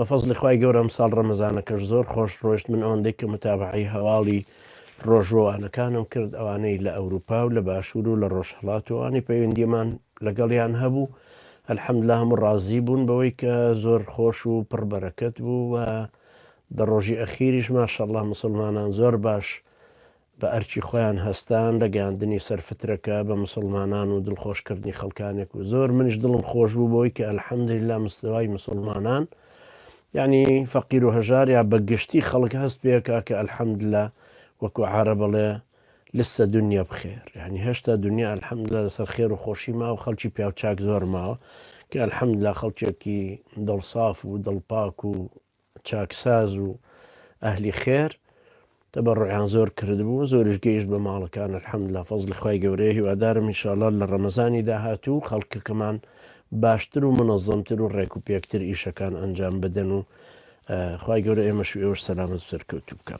بەفەزلی خوای گەورە ئەمساڵ ڕەمەزانەکەش زۆر خۆش ڕۆیشت. من ئەوەندەی کە متابعەی هەواڵی ڕۆژەوانەکانم کرد ئەوانەی لە ئەوروپا و لە باشوور و لە ڕۆژهەڵات و ئەوانەی پەیوەندیمان لەگەڵیان هەبوو ئەلحەمدوللا هەموو ڕازی بوون بەوەی کە زۆر خۆش و پڕبەرەکەت بوو و دەڕۆژی ئەخیریش ماشەڵڵا مسلمانان زۆر باش بە ئەرکی خۆیان هەستان لە گەاندنی سەرفترەکە بە مسلمانان و دڵخۆشکردنی خەڵکانێک و زۆر منیش دڵم خۆش بوو بۆی کە ئەلحەمدوللا مستەوای مسلمانان یعنی فەقیر و هەژار یا بەگشتی خەڵک هەست پێکا کە ئەلحەمدوللا وەکو عارە بڵێ لسه دنیا بخێر، یعنی هێشتا دنیا ئەلحەمدوللا لەسەر خێر و خۆشی ماوە خەڵکی پیاوچاک زۆر ماوە کە ئەلحەمدوللا خەڵکێکی دڵساف و دڵپاک و چاکساز و ئەهلی خێر تەبەڕوعیان زۆر کردبوو زۆریش گەیشت بە ماڵەکان ئەلحەمدوللا فەزلی خوای گەورەیە هیوادارم ئینشاءڵڵا لە ڕەمەزانی داهاتوو خەڵکەکەمان باشتر و منەظەمتر و ڕێک و پێکتر ئیشەکان ئەنجام بدەن و خوای گەورە ئێمەش ئێوەش سەلامەت و سەرکەوتوو بکات.